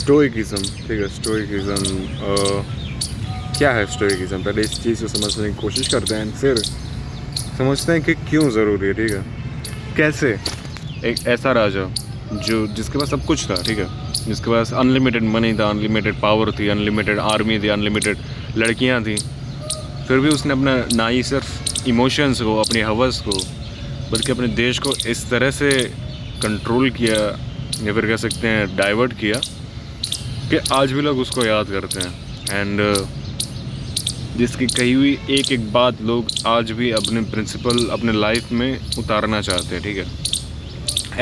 स्टोइकिज़्म, ठीक है। स्टोइकिज़्म क्या है स्टोइकिज़्म? पहले इस चीज़ को समझने की कोशिश करते हैं, फिर समझते हैं कि क्यों ज़रूरी है, ठीक है। कैसे एक ऐसा राजा जो जिसके पास सब कुछ था, ठीक है, जिसके पास अनलिमिटेड मनी था, अनलिमिटेड पावर थी, अनलिमिटेड आर्मी थी, अनलिमिटेड लड़कियां थी, फिर भी उसने अपना ना ही सिर्फ इमोशंस को, अपनी हवस को, बल्कि अपने देश को इस तरह से कंट्रोल किया, या फिर कह सकते हैं डाइवर्ट किया, कि आज भी लोग उसको याद करते हैं। एंड जिसकी कही हुई एक एक बात लोग आज भी अपने प्रिंसिपल अपने लाइफ में उतारना चाहते हैं, ठीक है।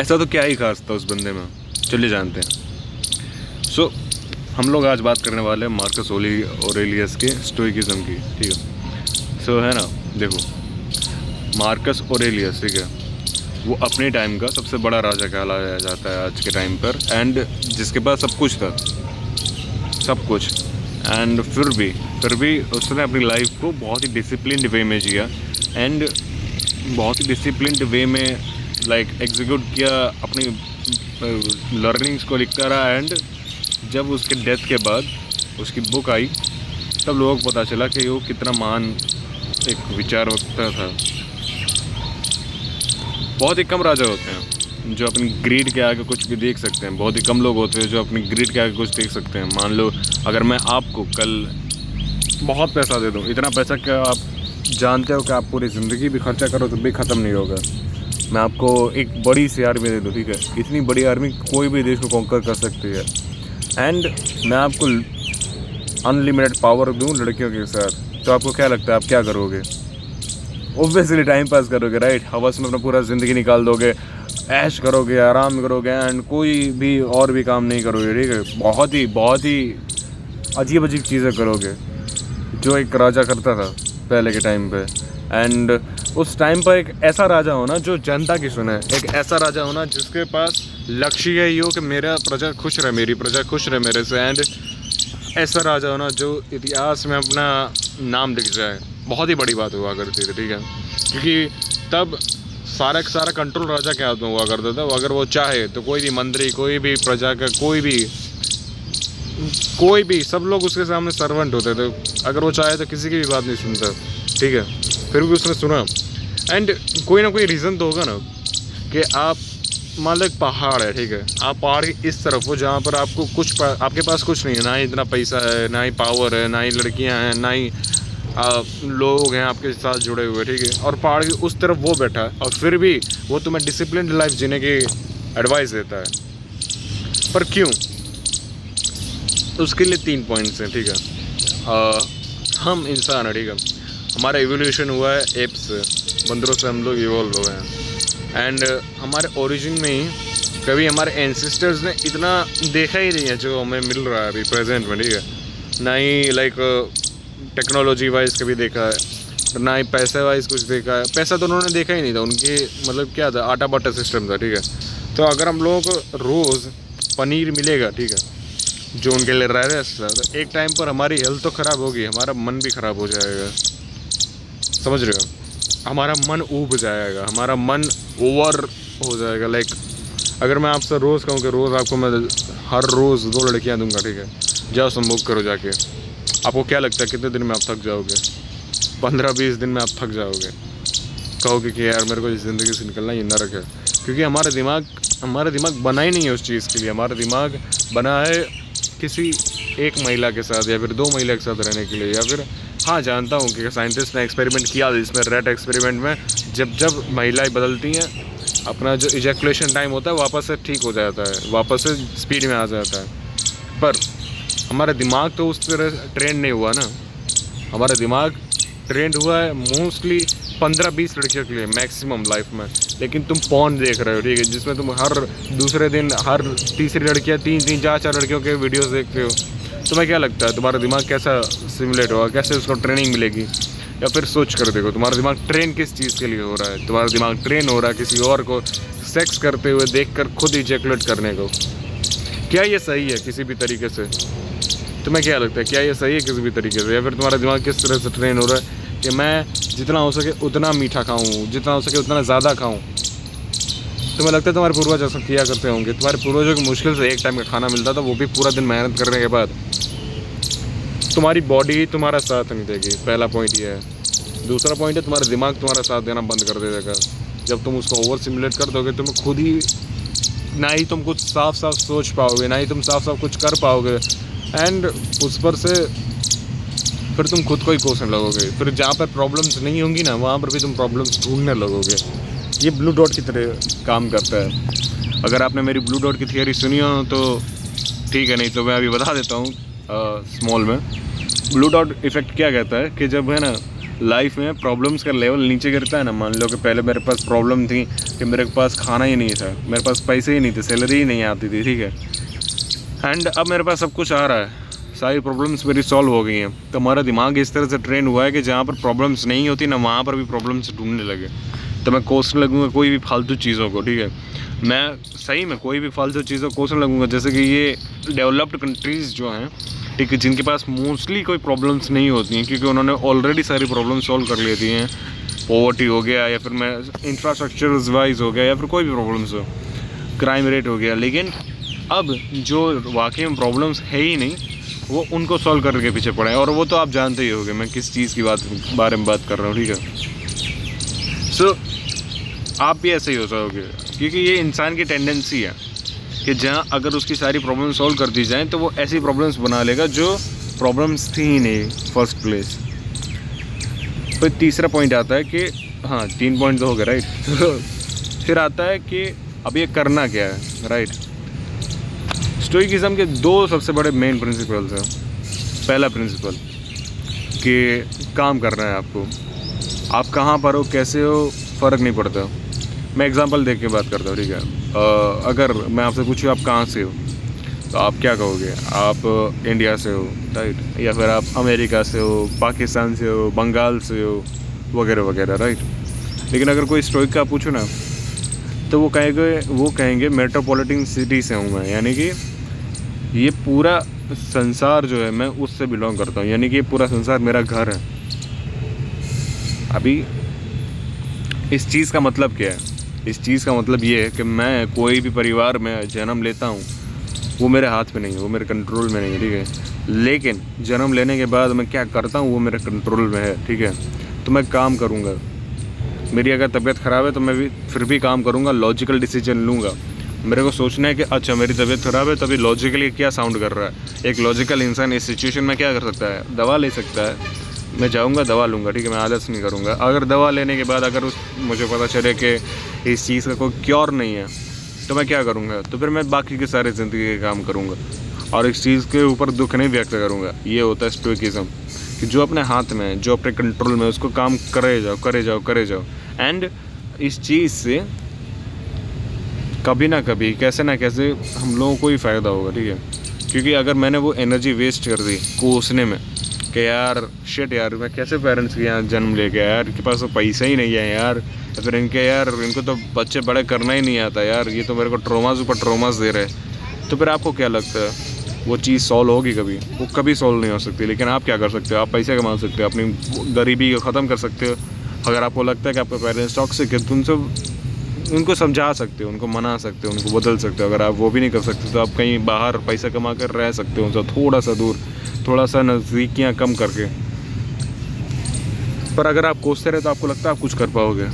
ऐसा तो क्या ही खास था उस बंदे में, चलिए जानते हैं। सो हम लोग आज बात करने वाले हैं मार्कस ऑरेलियस के स्टोइकिज़्म की, ठीक है। सो है ना, देखो मार्कस ऑरेलियस, ठीक है, वो अपने टाइम का सबसे बड़ा राजा कहलाया जाता है आज के टाइम पर, एंड जिसके पास सब कुछ था, सब कुछ। एंड फिर भी उसने अपनी लाइफ को बहुत ही डिसिप्लिन्ड वे में जिया, एंड बहुत ही डिसिप्लिन्ड वे में एग्जीक्यूट किया, अपनी लर्निंग्स को लिखता रहा। एंड जब उसके डेथ के बाद उसकी बुक आई, तब लोगों को पता चला कि वो कितना महान एक विचारवक्ता था। बहुत ही कम राजा होते हैं जो अपनी ग्रीड के आगे कुछ भी देख सकते हैं, बहुत ही कम लोग होते हैं जो अपनी ग्रीड के आगे कुछ देख सकते हैं। मान लो अगर मैं आपको कल बहुत पैसा दे दूं, इतना पैसा कि आप जानते हो कि आप पूरी ज़िंदगी भी खर्चा करो तो भी ख़त्म नहीं होगा। मैं आपको एक बड़ी सी आर्मी दे दूं, ठीक है, इतनी बड़ी आर्मी कोई भी देश को कॉन्कर कर सकती है। एंड मैं आपको अनलिमिटेड पावर दूं लड़कियों के साथ, तो आपको क्या लगता है आप क्या करोगे? ऑब्वियसली टाइम पास करोगे, राइट। हवस में अपना पूरा ज़िंदगी निकाल दोगे, ऐश करोगे, आराम करोगे, एंड कोई भी और भी काम नहीं करोगे, ठीक है। बहुत ही अजीब चीज़ें करोगे जो एक राजा करता था पहले के टाइम पे। एंड उस टाइम पर एक ऐसा राजा होना जो जनता की सुने, एक ऐसा राजा होना जिसके पास लक्ष्य यही हो कि मेरा प्रजा खुश रहे, मेरी प्रजा खुश रहे मेरे से। एंड ऐसा राजा होना जो इतिहास में अपना नाम लिख जाए, बहुत ही बड़ी बात हुआ करती थी, ठीक है। क्योंकि तब सारा कंट्रोल राजा के हाथ में हुआ करता था। अगर वो चाहे तो कोई भी मंत्री, कोई भी प्रजा का, कोई भी सब लोग उसके सामने सर्वेंट होते थे। अगर वो चाहे तो किसी की भी बात नहीं सुनता, ठीक है। फिर भी उसने सुना। एंड कोई ना कोई रीज़न तो होगा ना कि आप मान लो एक पहाड़ है, ठीक है, आप पहाड़ की इस तरफ हो जहाँ पर आपको आपके पास कुछ नहीं है, ना ही इतना पैसा है, ना ही पावर है, ना ही लड़कियाँ हैं, ना ही लोग हैं आपके साथ जुड़े हुए, ठीक है। और पहाड़ की उस तरफ वो बैठा है, और फिर भी वो तुम्हें डिसिप्लिन्ड लाइफ जीने की एडवाइस देता है। पर क्यों? उसके लिए 3 पॉइंट्स हैं, ठीक है। हम इंसान है, ठीक है, हमारा एवोल्यूशन हुआ है एप से, बंदरों से हम लोग इवॉल्व हुए हैं। एंड हमारे ओरिजिन में ही कभी हमारे एंसेस्टर्स ने इतना देखा ही नहीं है जो हमें मिल रहा है अभी प्रेजेंट में, ठीक है। ना ही टेक्नोलॉजी वाइज कभी देखा है, ना ही पैसे वाइज कुछ देखा है। पैसा तो उन्होंने देखा ही नहीं था, उनके मतलब क्या था, आटा बाटा सिस्टम था, ठीक है। तो अगर हम लोगों को रोज़ पनीर मिलेगा, ठीक है, जो उनके लिए रह रहे हैं, तो एक टाइम पर हमारी हेल्थ तो ख़राब होगी, हमारा मन भी ख़राब हो जाएगा, समझ रहे हो? हमारा मन ऊब जाएगा, हमारा मन ओवर हो जाएगा। अगर मैं आपसे रोज़ कहूँ कि रोज़ आपको मैं हर रोज़ 2 लड़कियाँ दूंगा, ठीक है, जाओ संभोग करो जाके, आपको क्या लगता है कितने दिन में आप थक जाओगे? 15-20 दिन में आप थक जाओगे, कहोगे कि यार मेरे को इस ज़िंदगी से निकलना ही नरक है। क्योंकि हमारा दिमाग बना ही नहीं है उस चीज़ के लिए। हमारा दिमाग बना है किसी एक महिला के साथ या फिर 2 महिला के साथ रहने के लिए। या फिर हाँ, जानता हूँ कि साइंटिस्ट ने एक्सपेरिमेंट किया इसमें, रेट एक्सपेरिमेंट में जब महिलाएं बदलती हैं, अपना जो इजैकुलेशन टाइम होता है वापस से ठीक हो जाता है, वापस से स्पीड में आ जाता है। पर हमारा दिमाग तो उस तरह ट्रेंड नहीं हुआ ना। हमारा दिमाग ट्रेंड हुआ है मोस्टली 15-20 लड़कियों के लिए मैक्सिमम लाइफ में। लेकिन तुम पॉर्न देख रहे हो, ठीक है, जिसमें तुम हर दूसरे दिन हर तीसरी लड़कियाँ 3-3, 4-4 लड़कियों के वीडियोस देखते हो। तुम्हें क्या लगता है तुम्हारा दिमाग कैसा सिमुलेट होगा, कैसे उसको ट्रेनिंग मिलेगी? या फिर सोच कर देखो तुम्हारा दिमाग ट्रेन किस चीज़ के लिए हो रहा है? तुम्हारा दिमाग ट्रेन हो रहा है किसी और को सेक्स करते हुए देखकर खुद इजैकुलेट करने को। क्या ये सही है किसी भी तरीके से? तुम्हें क्या लगता है, क्या ये सही है किसी भी तरीके से? या फिर तुम्हारा दिमाग किस तरह से ट्रेन हो रहा है कि मैं जितना हो सके उतना मीठा खाऊं, जितना हो सके उतना ज़्यादा खाऊं? तुम्हें लगता है तुम्हारे पूर्वज ऐसा किया करते होंगे? तुम्हारे पूर्वजों को मुश्किल से एक टाइम का खाना मिलता था, वो भी पूरा दिन मेहनत करने के बाद। तुम्हारी बॉडी ही तुम्हारा साथ नहीं देगी, पहला पॉइंट ये है। दूसरा पॉइंट है तुम्हारा दिमाग तुम्हारा साथ देना बंद कर देगा। जब तुम उसको ओवर सिमुलेट कर दोगे, तुम्हें खुद ही ना ही तुम कुछ साफ साफ सोच पाओगे, ना ही तुम साफ साफ कुछ कर पाओगे। एंड उस पर से फिर तुम खुद को ही कोसने लगोगे। फिर जहाँ पर प्रॉब्लम्स नहीं होंगी ना, वहाँ पर भी तुम प्रॉब्लम्स ढूंढने लगोगे। ये ब्लू डॉट की तरह काम करता है। अगर आपने मेरी ब्लू डॉट की थियरी सुनी हो तो ठीक है, नहीं तो मैं अभी बता देता हूँ स्मॉल में। ब्लू डॉट इफेक्ट क्या कहता है कि जब है ना लाइफ में प्रॉब्लम्स का लेवल नीचे गिरता है ना, मान लो कि पहले मेरे पास प्रॉब्लम थी कि मेरे पास खाना ही नहीं था, मेरे पास पैसे ही नहीं थे, सैलरी ही नहीं आती थी, ठीक है। एंड अब मेरे पास सब कुछ आ रहा है, सारी प्रॉब्लम्स मेरी सॉल्व हो गई हैं। तो हमारा दिमाग इस तरह से ट्रेन हुआ है कि जहाँ पर प्रॉब्लम्स नहीं होती ना, वहाँ पर भी प्रॉब्लम्स ढूंढने लगे। तो मैं कोसने लगूँगा कोई भी फालतू चीज़ों को, ठीक है। मैं सही में कोई भी फालतू चीज़ों को कोसने लगूँगा। जैसे कि ये डेवलप्ड कंट्रीज़ जो हैं, ठीक है, जिनके पास मोस्टली कोई प्रॉब्लम्स नहीं होती हैं, क्योंकि उन्होंने ऑलरेडी सारी प्रॉब्लम सॉल्व कर लेती हैं। पॉवर्टी हो गया, या फिर मैं इंफ्रास्ट्रक्चर वाइज हो गया, या फिर कोई भी प्रॉब्लम्स हो, क्राइम रेट हो गया। लेकिन अब जो वाकई में प्रॉब्लम्स है ही नहीं, वो उनको सॉल्व करने के पीछे पड़े हैं। और वो तो आप जानते ही होंगे मैं किस चीज़ की बारे में बात कर रहा हूँ, ठीक है। सो आप भी ऐसे ही हो जाओगे, क्योंकि ये इंसान की टेंडेंसी है कि जहाँ अगर उसकी सारी प्रॉब्लम सॉल्व कर दी जाएँ तो वो ऐसी प्रॉब्लम्स बना लेगा जो प्रॉब्लम्स थी ही नहीं फर्स्ट प्लेस। फिर तीसरा पॉइंट आता है कि हाँ, 3 पॉइंट तो हो गए, राइट। फिर आता है कि अब ये करना क्या है, राइट। स्टोइकिज्म के 2 सबसे बड़े मेन प्रिंसिपल्स हैं। पहला प्रिंसिपल कि काम करना है आपको, आप कहाँ पर हो, कैसे हो, फ़र्क नहीं पड़ता। मैं एग्जांपल देख के बात करता हूँ, ठीक है। अगर मैं आपसे पूछूँ आप कहाँ से हो, तो आप क्या कहोगे? आप इंडिया से हो, राइट, या फिर आप अमेरिका से हो, पाकिस्तान से हो, बंगाल से हो, वगैरह वगैरह, राइट। लेकिन अगर कोई स्टोइक का पूछो ना, तो वो कहेंगे मेट्रोपॉलिटन सिटी से हूँ मैं, यानी कि ये पूरा संसार जो है मैं उससे बिलोंग करता हूँ, यानी कि ये पूरा संसार मेरा घर है। अभी इस चीज़ का मतलब क्या है? इस चीज़ का मतलब ये है कि मैं कोई भी परिवार में जन्म लेता हूँ, वो मेरे हाथ में नहीं है, वो मेरे कंट्रोल में नहीं है, ठीक है। लेकिन जन्म लेने के बाद मैं क्या करता हूँ वो मेरे कंट्रोल में है, ठीक है। तो मैं काम करूँगा, मेरी अगर तबीयत ख़राब है तो मैं भी फिर भी काम करूँगा, लॉजिकल डिसीजन लूँगा। मेरे को सोचना है कि अच्छा मेरी तबीयत ख़राब है, तभी लॉजिकली क्या साउंड कर रहा है। एक लॉजिकल इंसान इस सिचुएशन में क्या कर सकता है? दवा ले सकता है। मैं जाऊँगा दवा लूँगा, ठीक है, मैं आलस नहीं करूँगा। अगर दवा लेने के बाद अगर मुझे पता चले कि इस चीज़ का कोई क्योर नहीं है, तो मैं क्या करूँगा? तो फिर मैं बाकी के सारे ज़िंदगी के काम करूँगा और इस चीज़ के ऊपर दुख नहीं व्यक्त करूँगा। ये होता है स्टोइकिज्म, कि जो अपने हाथ में है, जो अपने कंट्रोल में, उसको काम करे जाओ करे जाओ करे जाओ। एंड इस चीज़ से कभी ना कभी, कैसे ना कैसे हम लोगों को ही फ़ायदा होगा, ठीक है। क्योंकि अगर मैंने वो एनर्जी वेस्ट कर दी कोसने में कि यार शिट यार, मैं कैसे पेरेंट्स के यहाँ जन्म ले गया यार, इनके पास तो पैसा ही नहीं है यार, या फिर इनको तो बच्चे बड़े करना ही नहीं आता यार, ये तो मेरे को ट्रॉमास ऊपर ट्रॉमास दे रहे हैं। तो फिर आपको क्या लगता है वो चीज़ सॉल्व होगी? कभी वो कभी सॉल्व नहीं हो सकती। लेकिन आप क्या कर सकते हो? आप पैसे कमा सकते हो, अपनी गरीबी को ख़त्म कर सकते हो। अगर आपको लगता है कि आपके पेरेंट्स टॉक्सिक है तो उनको समझा सकते हो, उनको मना सकते हो, उनको बदल सकते हो। अगर आप वो भी नहीं कर सकते तो आप कहीं बाहर पैसा कमा कर रह सकते हो, उनसे थोड़ा सा दूर, थोड़ा सा नज़दीकियाँ कम करके। पर अगर आप कोसते रहे तो आपको लगता है आप कुछ कर पाओगे?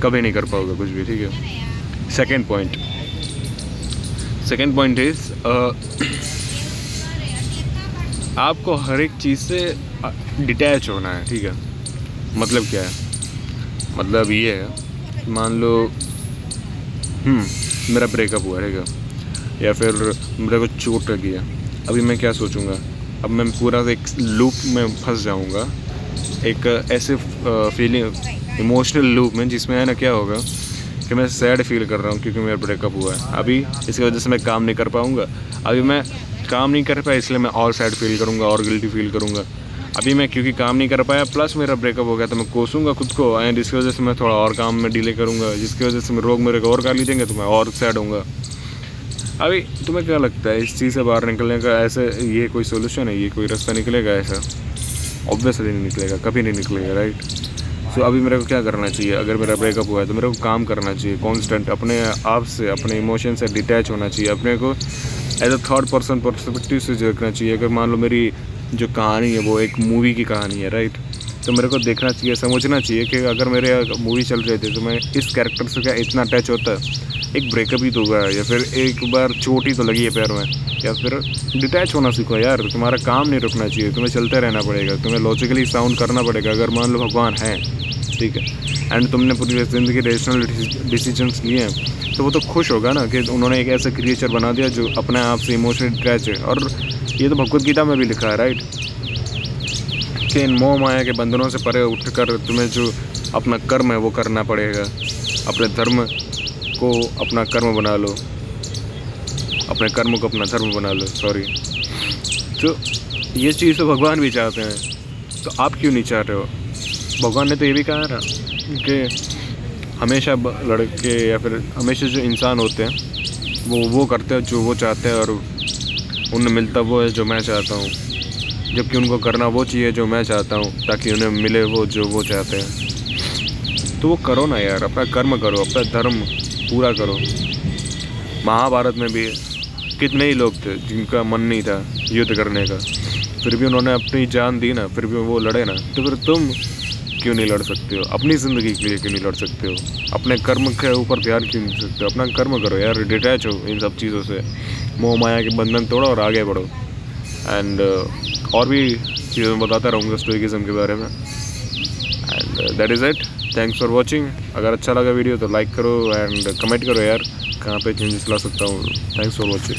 कभी नहीं कर पाओगे कुछ भी, ठीक है। सेकेंड पॉइंट इज़ आपको हर एक चीज़ से डिटैच होना है, ठीक है। मतलब क्या है? मतलब ये है, मान लो मेरा ब्रेकअप हुआ, ठीक है, या फिर मेरे को चोट लगी है। अभी मैं क्या सोचूंगा? अब मैं पूरा एक लूप में फंस जाऊंगा, एक ऐसे फीलिंग इमोशनल लूप में, जिसमें है ना क्या होगा कि मैं सैड फील कर रहा हूँ क्योंकि मेरा ब्रेकअप हुआ है। अभी इसकी वजह से मैं काम नहीं कर पाऊँगा। अभी मैं काम नहीं कर पाया इसलिए मैं और सैड फील करूँगा और गिल्टी फील करूँगा। अभी मैं क्योंकि काम नहीं कर पाया प्लस मेरा ब्रेकअप हो गया तो मैं कोसूंगा खुद को, एंड इसकी वजह से मैं थोड़ा और काम में डिले करूँगा, जिसकी वजह से लोग मेरे को और गाली देंगे तो मैं और सैड होऊंगा। अभी तुम्हें क्या लगता है इस चीज़ से बाहर निकलने का? ऐसे ये कोई सोल्यूशन है? ये कोई रास्ता निकलेगा ऐसा? ऑब्वियसली नहीं निकलेगा, कभी नहीं निकलेगा, राइट। सो अभी मेरे को क्या करना चाहिए? अगर मेरा ब्रेकअप हुआ है तो मेरे को काम करना चाहिए कॉन्स्टेंट, अपने आप से, अपने इमोशन से डिटैच होना चाहिए, अपने को as a third person perspective से देखना चाहिए। अगर मान लो मेरी जो कहानी है वो एक मूवी की कहानी है, राइट, तो मेरे को देखना चाहिए, समझना चाहिए कि अगर मेरे मूवी चल रही थी तो मैं इस कैरेक्टर से क्या इतना अटैच होता है। एक ब्रेकअप ही तो हुआ है, या फिर एक बार चोट ही तो लगी है पैर में, या फिर डिटैच होना सीखो यार। तुम्हारा काम नहीं रुकना चाहिए, तुम्हें चलते रहना पड़ेगा, तुम्हें लॉजिकली साउंड करना पड़ेगा। अगर मान लो भगवान है, ठीक है, एंड तुमने पूरी ज़िंदगी रेशनल डिसीजंस लिए हैं, तो वो तो खुश होगा ना कि उन्होंने एक ऐसा क्रिएचर बना दिया जो अपने आप से इमोशनली अटैच है। और ये तो भगवद गीता में भी लिखा है, राइट, कि इन मोह माया के बंधनों से परे उठकर तुम्हें जो अपना कर्म है वो करना पड़ेगा। अपने धर्म को अपना कर्म बना लो, अपने कर्म को अपना धर्म बना लो, सॉरी। तो ये चीज़ तो भगवान भी चाहते हैं, तो आप क्यों नहीं चाह रहे हो? भगवान ने तो ये भी कहा ना कि हमेशा लड़के या फिर हमेशा जो इंसान होते हैं वो करते हैं जो वो चाहते हैं, और उन्हें मिलता वो है जो मैं चाहता हूँ, जबकि उनको करना वो चाहिए जो मैं चाहता हूँ, ताकि उन्हें मिले वो जो वो चाहते हैं। तो वो करो ना यार, अपना कर्म करो, अपना धर्म पूरा करो। महाभारत में भी कितने ही लोग थे जिनका मन नहीं था युद्ध करने का, फिर भी उन्होंने अपनी जान दी ना, फिर भी वो लड़े ना। तो फिर तुम क्यों नहीं लड़ सकते हो? अपनी ज़िंदगी के लिए क्यों नहीं लड़ सकते हो? अपने कर्म के ऊपर ध्यान क्यों नहीं सकते हो? अपना कर्म करो यार, डिटैच हो इन सब चीज़ों से, मोह माया के बंधन तोड़ो और आगे बढ़ो। एंड और भी चीज़ें मैं बताता रहूँगा स्टोइकिज्म के बारे में। And that is it, thanks for watching. अगर अच्छा लगा वीडियो तो लाइक करो एंड कमेंट करो यार, कहाँ पे चेंजेस ला सकता हूँ। Thanks for watching.